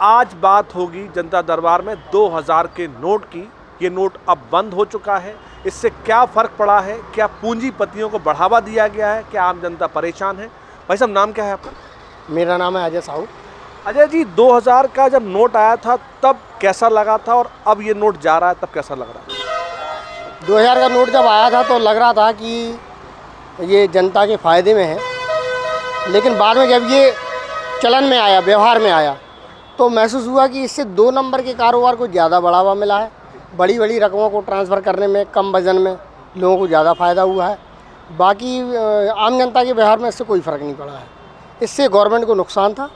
आज बात होगी जनता दरबार में 2000 के नोट की। ये नोट अब बंद हो चुका है, इससे क्या फ़र्क पड़ा है, क्या पूंजीपतियों को बढ़ावा दिया गया है, क्या आम जनता परेशान है? भाई साहब, नाम क्या है आपका? मेरा नाम है अजय साहू। अजय जी, 2000 का जब नोट आया था तब कैसा लगा था और अब ये नोट जा रहा है तब कैसा लग रहा है? 2000 का नोट जब आया था तो लग रहा था कि ये जनता के फ़ायदे में है, लेकिन बाद में जब ये चलन में आया, व्यवहार में आया, तो महसूस हुआ कि इससे 2 नंबर के कारोबार को ज़्यादा बढ़ावा मिला है। बड़ी बड़ी रकमों को ट्रांसफ़र करने में, कम वज़न में लोगों को ज़्यादा फ़ायदा हुआ है। बाकी आम जनता के व्यवहार में इससे कोई फ़र्क नहीं पड़ा है। इससे गवर्नमेंट को नुकसान था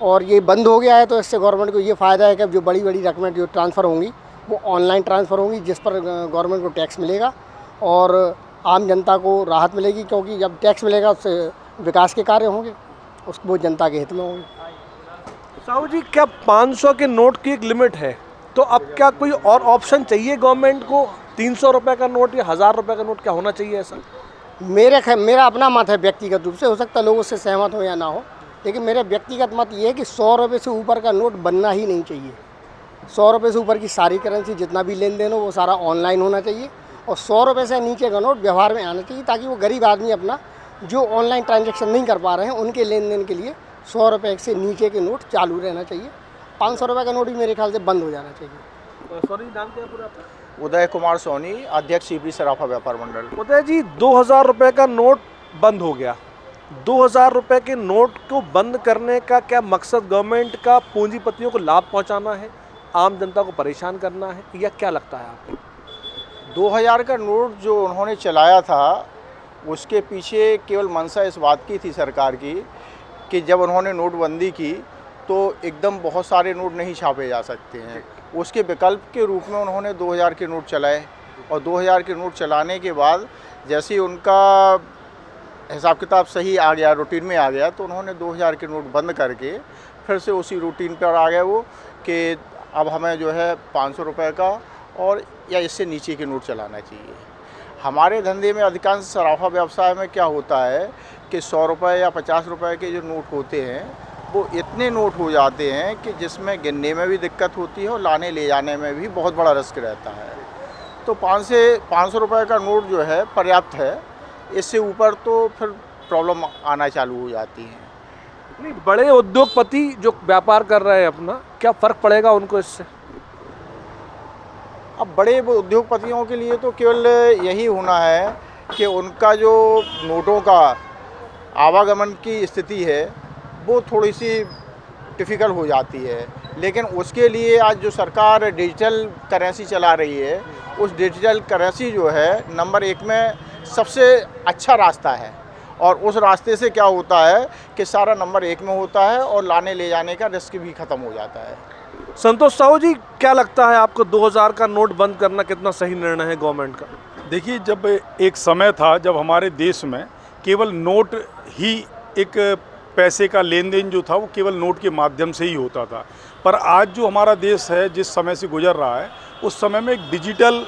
और ये बंद हो गया है, तो इससे गवर्नमेंट को ये फ़ायदा है कि जो बड़ी बड़ी रकमें जो ट्रांसफ़र होंगी वो ऑनलाइन ट्रांसफ़र होंगी, जिस पर गवर्नमेंट को टैक्स मिलेगा और आम जनता को राहत मिलेगी, क्योंकि जब टैक्स मिलेगा उससे विकास के कार्य होंगे, वो जनता के हित में होंगे। साहू जी, क्या 500 के नोट की एक लिमिट है, तो अब क्या कोई और ऑप्शन चाहिए गवर्नमेंट को? 300 रुपये का नोट या 1000 रुपये का नोट क्या होना चाहिए ऐसा? मेरा अपना मत है व्यक्तिगत रूप से, हो सकता है लोग उससे सहमत हो या ना हो, लेकिन मेरा व्यक्तिगत मत ये है कि 100 रुपये से ऊपर का नोट बनना ही नहीं चाहिए। 100 रुपये से ऊपर की सारी करेंसी, जितना भी लेन देन हो, वो सारा ऑनलाइन होना चाहिए और 100 रुपये से नीचे का नोट व्यवहार में आना चाहिए, ताकि वो गरीब आदमी अपना जो ऑनलाइन ट्रांजैक्शन नहीं कर पा रहे हैं उनके लेन देन के लिए 100 रुपये से नीचे के नोट चालू रहना चाहिए। 500 रुपये का नोट भी मेरे ख्याल से बंद हो जाना चाहिए। सॉरी, नाम क्या है पूरा आपका? उदय कुमार सोनी, अध्यक्ष सीपी सराफा व्यापार मंडल। उदय जी, 2000 रुपये का नोट बंद हो गया। 2000 रुपये के नोट को बंद करने का क्या मकसद गवर्नमेंट का पूंजीपतियों को लाभ पहुंचाना है, आम जनता को परेशान करना है, या क्या लगता है आपको? 2000 का नोट जो उन्होंने चलाया था उसके पीछे केवल मंशा इस बात की थी सरकार की कि जब उन्होंने नोटबंदी की तो एकदम बहुत सारे नोट नहीं छापे जा सकते हैं। उसके विकल्प के रूप में उन्होंने 2000 के नोट चलाए और 2000 के नोट चलाने के बाद जैसे ही उनका हिसाब किताब सही आ गया, रूटीन में आ गया, तो उन्होंने 2000 के नोट बंद करके फिर से उसी रूटीन पर आ गए वो कि अब हमें जो है 500 रुपये का और या इससे नीचे के नोट चलाना चाहिए। हमारे धंधे में अधिकांश सराफा व्यवसाय में क्या होता है कि 100 रुपये या 50 रुपये के जो नोट होते हैं वो इतने नोट हो जाते हैं कि जिसमें गिनने में भी दिक्कत होती है और लाने ले जाने में भी बहुत बड़ा रिस्क रहता है। तो 500 रुपये का नोट जो है पर्याप्त है, इससे ऊपर तो फिर प्रॉब्लम आना चालू हो जाती है। नहीं, बड़े उद्योगपति जो व्यापार कर रहे हैं अपना, क्या फ़र्क पड़ेगा उनको इससे? अब बड़े उद्योगपतियों के लिए तो केवल यही होना है कि उनका जो नोटों का आवागमन की स्थिति है वो थोड़ी सी डिफ़िकल्ट हो जाती है, लेकिन उसके लिए आज जो सरकार डिजिटल करेंसी चला रही है, उस डिजिटल करेंसी जो है नंबर 1 में सबसे अच्छा रास्ता है और उस रास्ते से क्या होता है कि सारा नंबर 1 में होता है और लाने ले जाने का रिस्क भी ख़त्म हो जाता है। संतोष साहू जी, क्या लगता है आपको 2000 का नोट बंद करना कितना सही निर्णय है गवर्नमेंट का? देखिए, जब एक समय था जब हमारे देश में केवल नोट ही एक पैसे का लेन देन जो था वो केवल नोट के माध्यम से ही होता था, पर आज जो हमारा देश है जिस समय से गुजर रहा है उस समय में एक डिजिटल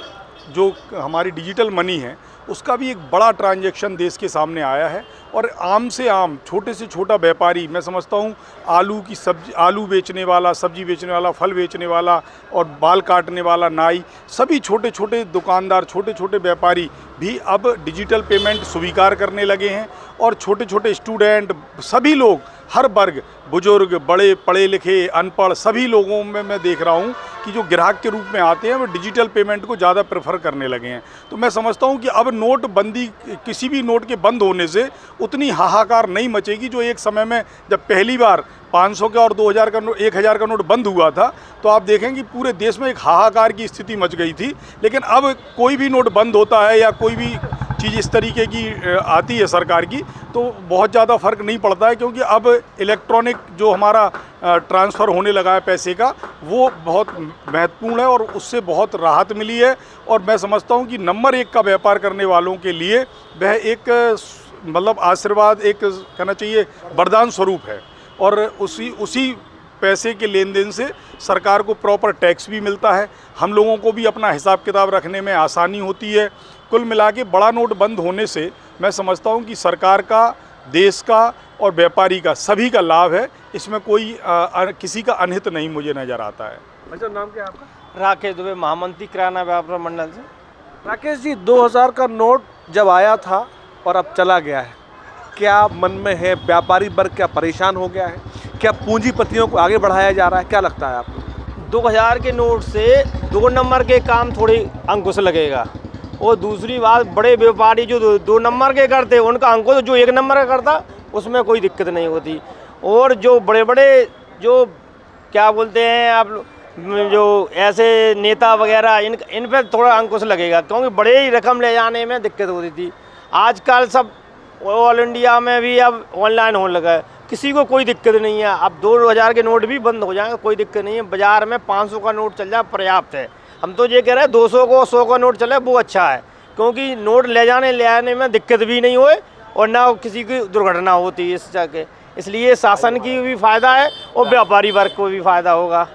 जो हमारी डिजिटल मनी है उसका भी एक बड़ा ट्रांजैक्शन देश के सामने आया है और आम से आम, छोटे से छोटा व्यापारी, मैं समझता हूँ आलू बेचने वाला, सब्जी बेचने वाला, फल बेचने वाला और बाल काटने वाला नाई, सभी छोटे छोटे दुकानदार, छोटे छोटे व्यापारी भी अब डिजिटल पेमेंट स्वीकार करने लगे हैं और छोटे छोटे स्टूडेंट, सभी लोग, हर वर्ग, बुजुर्ग, बड़े, पढ़े लिखे, अनपढ़, सभी लोगों में मैं देख रहा हूँ कि जो ग्राहक के रूप में आते हैं वो डिजिटल पेमेंट को ज़्यादा प्रेफर करने लगे हैं। तो मैं समझता हूँ कि अब नोटबंदी, किसी भी नोट के बंद होने से उतनी हाहाकार नहीं मचेगी जो एक समय में जब पहली बार 500 का और 2000 का नोट, 1000 का नोट बंद हुआ था तो आप देखेंगे पूरे देश में एक हाहाकार की स्थिति मच गई थी। लेकिन अब कोई भी नोट बंद होता है या कोई भी चीज़ इस तरीके की आती है सरकार की तो बहुत ज़्यादा फ़र्क नहीं पड़ता है, क्योंकि अब इलेक्ट्रॉनिक जो हमारा ट्रांसफ़र होने लगा है पैसे का वो बहुत महत्वपूर्ण है और उससे बहुत राहत मिली है। और मैं समझता हूँ कि नंबर 1 का व्यापार करने वालों के लिए वह एक मतलब आशीर्वाद, एक कहना चाहिए वरदान स्वरूप है और उसी पैसे के लेन देन से सरकार को प्रॉपर टैक्स भी मिलता है, हम लोगों को भी अपना हिसाब किताब रखने में आसानी होती है। कुल मिला के बड़ा नोट बंद होने से मैं समझता हूं कि सरकार का, देश का और व्यापारी का, सभी का लाभ है। इसमें कोई किसी का अनहित नहीं मुझे नज़र आता है। अच्छा, नाम क्या है आपका? राकेश दुबे, महामंत्री किराना व्यापार मंडल से। राकेश जी, 2000 का नोट जब आया था और अब चला गया है, क्या मन में है? व्यापारी वर्ग क्या परेशान हो गया है? क्या पूंजीपतियों को आगे बढ़ाया जा रहा है? क्या लगता है आपको? 2000 के नोट से 2 नंबर के काम थोड़ी अंकुश लगेगा, और दूसरी बात, बड़े व्यापारी जो 2 नंबर के करते उनका अंकुश जो 1 नंबर का करता उसमें कोई दिक्कत नहीं होती। और जो बड़े बड़े जो क्या बोलते हैं आप, जो ऐसे नेता वगैरह, इन पर थोड़ा अंकुश लगेगा, क्योंकि बड़े ही रकम ले जाने में दिक्कत होती थी। आजकल सब ऑल इंडिया में भी अब ऑनलाइन होने लगा है, किसी को कोई दिक्कत नहीं है। अब 2000 के नोट भी बंद हो जाएंगे, कोई दिक्कत नहीं है। बाज़ार में 500 का नोट चल जाए पर्याप्त है। हम तो ये कह रहे हैं 200 को 100 का नोट चले वो अच्छा है, क्योंकि नोट ले जाने ले आने में दिक्कत भी नहीं होए और ना किसी की दुर्घटना होती है इस जगह। इसलिए शासन की भी फ़ायदा है और व्यापारी वर्ग को भी फ़ायदा होगा।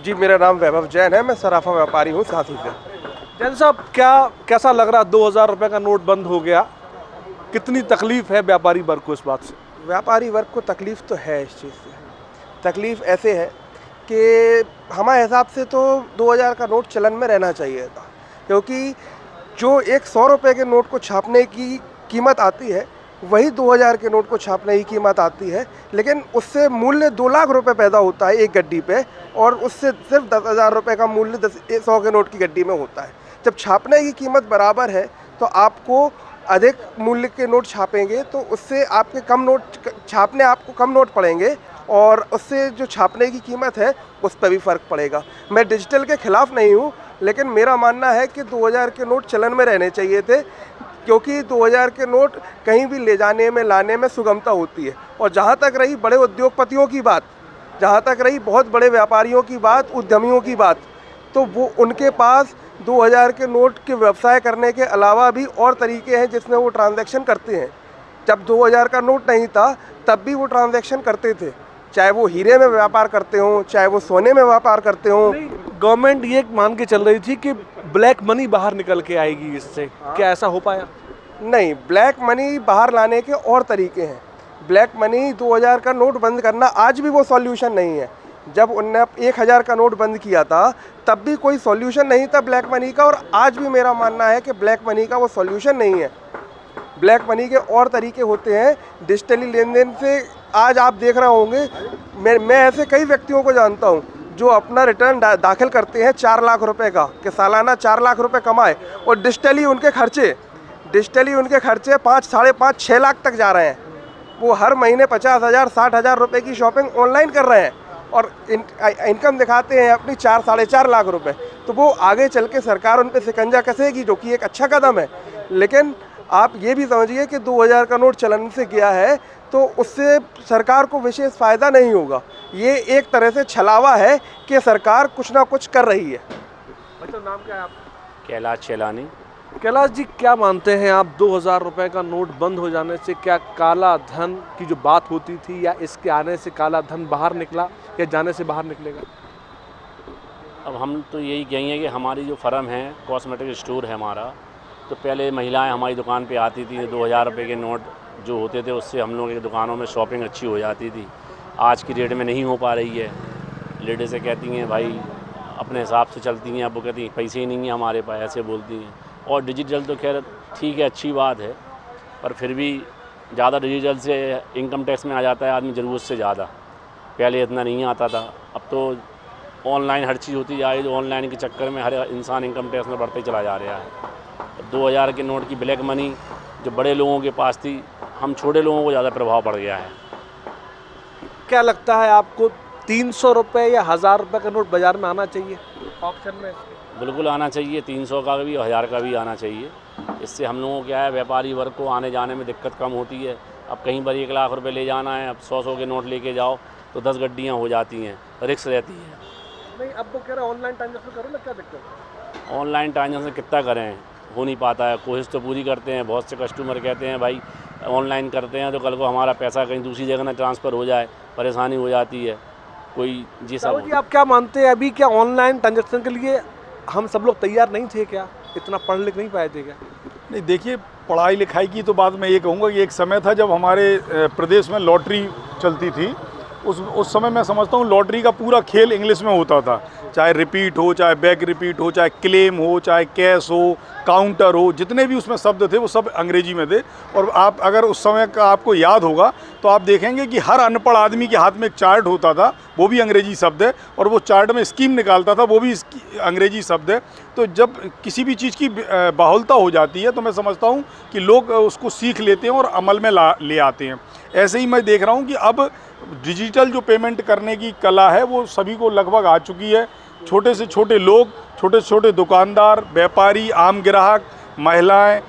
जी, मेरा नाम वैभव जैन है, मैं सराफा व्यापारी हूँ साथी से। जैन साहब, कैसा लग रहा? 2000 रुपये का नोट बंद हो गया, कितनी तकलीफ है व्यापारी वर्ग को इस बात से? व्यापारी वर्ग को तकलीफ़ तो है इस चीज़ से। तकलीफ़ ऐसे है कि हमारे हिसाब से तो 2000 का नोट चलन में रहना चाहिए था, क्योंकि जो एक 100 रुपये के नोट को छापने की कीमत आती है वही 2000 के नोट को छापने की कीमत आती है, लेकिन उससे मूल्य 2 लाख रुपए पैदा होता है एक गड्डी पे, और उससे सिर्फ 10,000 रुपये का मूल्य 100 के नोट की गड्डी में होता है। जब छापने की कीमत बराबर है तो आपको अधिक मूल्य के नोट छापेंगे तो उससे आपके कम नोट छापने आपको कम नोट पड़ेंगे, और उससे जो छापने की कीमत है उस पर भी फ़र्क पड़ेगा। मैं डिजिटल के ख़िलाफ़ नहीं हूँ, लेकिन मेरा मानना है कि 2000 के नोट चलन में रहने चाहिए थे, क्योंकि 2000 के नोट कहीं भी ले जाने में लाने में सुगमता होती है। और जहाँ तक रही बड़े उद्योगपतियों की बात, जहाँ तक रही बहुत बड़े व्यापारियों की बात, उद्यमियों की बात, तो वो उनके पास 2000 के नोट के व्यवसाय करने के अलावा भी और तरीके हैं जिसमें वो ट्रांजैक्शन करते हैं। जब 2000 का नोट नहीं था तब भी वो ट्रांजैक्शन करते थे, चाहे वो हीरे में व्यापार करते हों, चाहे वो सोने में व्यापार करते हों। गवर्नमेंट ये मान के चल रही थी कि ब्लैक मनी बाहर निकल के आएगी इससे, क्या ऐसा हो पाया? नहीं, ब्लैक मनी बाहर लाने के और तरीके हैं। ब्लैक मनी 2000 का नोट बंद करना आज भी वो सॉल्यूशन नहीं है। जब उनने 1000 का नोट बंद किया था तब भी कोई सॉल्यूशन नहीं था ब्लैक मनी का, और आज भी मेरा मानना है कि ब्लैक मनी का वो सॉल्यूशन नहीं है। ब्लैक मनी के और तरीके होते हैं डिजिटली लेन देन से। आज आप देख रहे होंगे, मैं ऐसे कई व्यक्तियों को जानता हूं जो अपना रिटर्न दाखिल करते हैं 4 लाख रुपए का, कि सालाना 4 लाख रुपए कमाए, और डिजिटली उनके खर्चे 5, साढ़े 5, 6 लाख तक जा रहे हैं। वो हर महीने 50,000, 60,000 रुपये की शॉपिंग ऑनलाइन कर रहे हैं और इनकम दिखाते हैं अपनी 4, साढ़े 4 लाख रुपए। तो वो आगे चल के सरकार उन पर शिकंजा कसेगी, जो कि एक अच्छा कदम है। लेकिन आप ये भी समझिए कि 2000 का नोट चलन से गया है तो उससे सरकार को विशेष फ़ायदा नहीं होगा। ये एक तरह से छलावा है कि सरकार कुछ ना कुछ कर रही है। अच्छा, नाम क्या है आपका? कैलाश चेलानी। कैलाश जी, क्या मानते हैं आप, 2000 रुपये का नोट बंद हो जाने से क्या काला धन की जो बात होती थी, या इसके आने से काला धन बाहर निकला या जाने से बाहर निकलेगा? अब हम तो यही कहेंगे कि हमारी जो फर्म है, कॉस्मेटिक स्टोर है हमारा, तो पहले महिलाएं हमारी दुकान पे आती थी, 2000 रुपये के नोट जो होते थे उससे हम लोगों की दुकानों में शॉपिंग अच्छी हो जाती थी। आज की डेट में नहीं हो पा रही है। लेडीज़ें कहती हैं भाई अपने हिसाब से चलती हैं, अब वो कहती हैं पैसे ही नहीं हैं हमारे पास, ऐसे बोलती हैं। और डिजिटल तो खैर ठीक है, अच्छी बात है, पर फिर भी ज़्यादा डिजिटल से इनकम टैक्स में आ जाता है आदमी ज़रूरत से ज़्यादा। पहले इतना नहीं आता था, अब तो ऑनलाइन हर चीज़ होती जा रही है, तो ऑनलाइन के चक्कर में हर इंसान इनकम टैक्स में बढ़ते चला जा रहा है। 2000 के नोट की ब्लैक मनी जो बड़े लोगों के पास थी, हम छोटे लोगों को ज़्यादा प्रभाव पड़ गया है। क्या लगता है आपको, 300 रुपये या 1000 रुपये का नोट बाज़ार में आना चाहिए ऑप्शन में? बिल्कुल आना चाहिए, 300 का भी और 1000 का भी आना चाहिए। इससे हम लोगों को क्या है, व्यापारी वर्ग को आने जाने में दिक्कत कम होती है। अब कहीं पर 1 लाख रुपए ले जाना है, अब 100 के नोट लेके जाओ तो 10 गड्डियाँ हो जाती हैं, रिस्क रहती है। नहीं, अब वो कह रहे हैं ऑनलाइन ट्रांजेक्शन करो ना, क्या दिक्कत है? ऑनलाइन ट्रांजेक्शन कितना करें, हो नहीं पाता है। कोशिश तो पूरी करते हैं, बहुत से कस्टमर कहते हैं भाई ऑनलाइन करते हैं तो कल को हमारा पैसा कहीं दूसरी जगह ना ट्रांसफ़र हो जाए, परेशानी हो जाती है। कोई जी सब जी, आप क्या मानते हैं, अभी क्या ऑनलाइन ट्रांजेक्शन के लिए हम सब लोग तैयार नहीं थे क्या? इतना पढ़ लिख नहीं पाए थे क्या? नहीं, देखिए पढ़ाई लिखाई की तो बात मैं ये कहूँगा कि एक समय था जब हमारे प्रदेश में लॉटरी चलती थी। उस समय मैं समझता हूँ लॉटरी का पूरा खेल इंग्लिश में होता था, चाहे रिपीट हो, चाहे बैक रिपीट हो, चाहे क्लेम हो, चाहे कैश हो, काउंटर हो, जितने भी उसमें शब्द थे वो सब अंग्रेजी में थे। और आप अगर उस समय का आपको याद होगा तो आप देखेंगे कि हर अनपढ़ आदमी के हाथ में एक चार्ट होता था, वो भी अंग्रेजी शब्द है, और वो चार्ट में स्कीम निकालता था, वो भी अंग्रेजी शब्द है। तो जब किसी भी चीज़ की बाहुलता हो जाती है तो मैं समझता हूँ कि लोग उसको सीख लेते हैं और अमल में ले आते हैं। ऐसे ही मैं देख रहा हूँ कि अब डिजिटल जो पेमेंट करने की कला है वो सभी को लगभग आ चुकी है। छोटे से छोटे लोग, छोटे से छोटे दुकानदार, व्यापारी, आम ग्राहक, महिलाएं,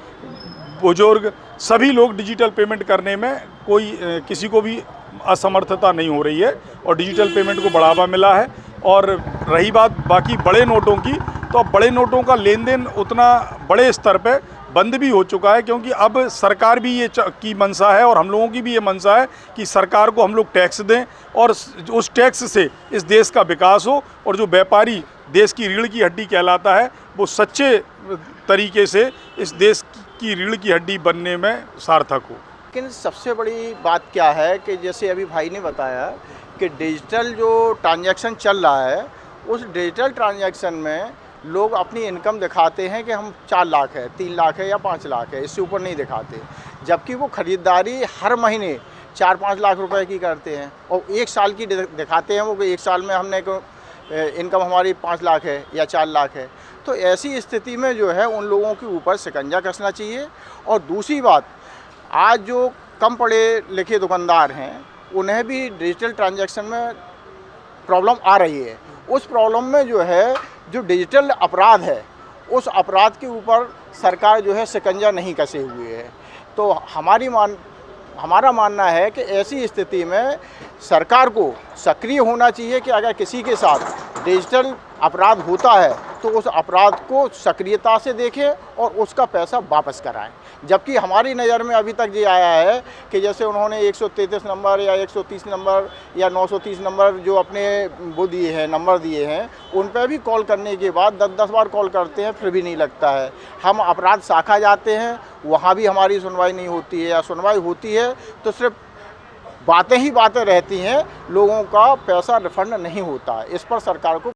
बुजुर्ग, सभी लोग डिजिटल पेमेंट करने में कोई किसी को भी असमर्थता नहीं हो रही है और डिजिटल पेमेंट को बढ़ावा मिला है। और रही बात बाकी बड़े नोटों की, तो अब बड़े नोटों का लेन देन उतना बड़े स्तर पे बंद भी हो चुका है, क्योंकि अब सरकार भी ये की मंशा है और हम लोगों की भी ये मंशा है कि सरकार को हम लोग टैक्स दें और उस टैक्स से इस देश का विकास हो, और जो व्यापारी देश की रीढ़ की हड्डी कहलाता है वो सच्चे तरीके से इस देश की रीढ़ की हड्डी बनने में सार्थक हो। लेकिन सबसे बड़ी बात क्या है कि जैसे अभी भाई ने बताया कि डिजिटल जो ट्रांजैक्शन चल रहा है, उस डिजिटल ट्रांजैक्शन में लोग अपनी इनकम दिखाते हैं कि हम 4 लाख है, 3 लाख है या 5 लाख है, इससे ऊपर नहीं दिखाते, जबकि वो ख़रीदारी हर महीने 4-5 लाख रुपए की करते हैं और 1 साल की दिखाते हैं वो कि 1 साल में हमने इनकम हमारी 5 लाख है या 4 लाख है। तो ऐसी स्थिति में जो है उन लोगों के ऊपर शिकंजा कसना चाहिए। और दूसरी बात, आज जो कम पढ़े लिखे दुकानदार हैं उन्हें भी डिजिटल ट्रांजैक्शन में प्रॉब्लम आ रही है। उस प्रॉब्लम में जो है जो डिजिटल अपराध है, उस अपराध के ऊपर सरकार जो है शिकंजा नहीं कसे हुए है। तो हमारा मानना है कि ऐसी स्थिति में सरकार को सक्रिय होना चाहिए कि अगर किसी के साथ डिजिटल अपराध होता है तो उस अपराध को सक्रियता से देखें और उसका पैसा वापस कराएं। जबकि हमारी नज़र में अभी तक ये आया है कि जैसे उन्होंने 133 नंबर या 130 नंबर या 930 नंबर जो अपने वो दिए हैं, नंबर दिए हैं, उन पर भी कॉल करने के बाद 10-10 बार कॉल करते हैं, फिर भी नहीं लगता है। हम अपराध शाखा जाते हैं, वहाँ भी हमारी सुनवाई नहीं होती है, या सुनवाई होती है तो सिर्फ बातें ही बातें रहती हैं, लोगों का पैसा रिफंड नहीं होता है। इस पर सरकार को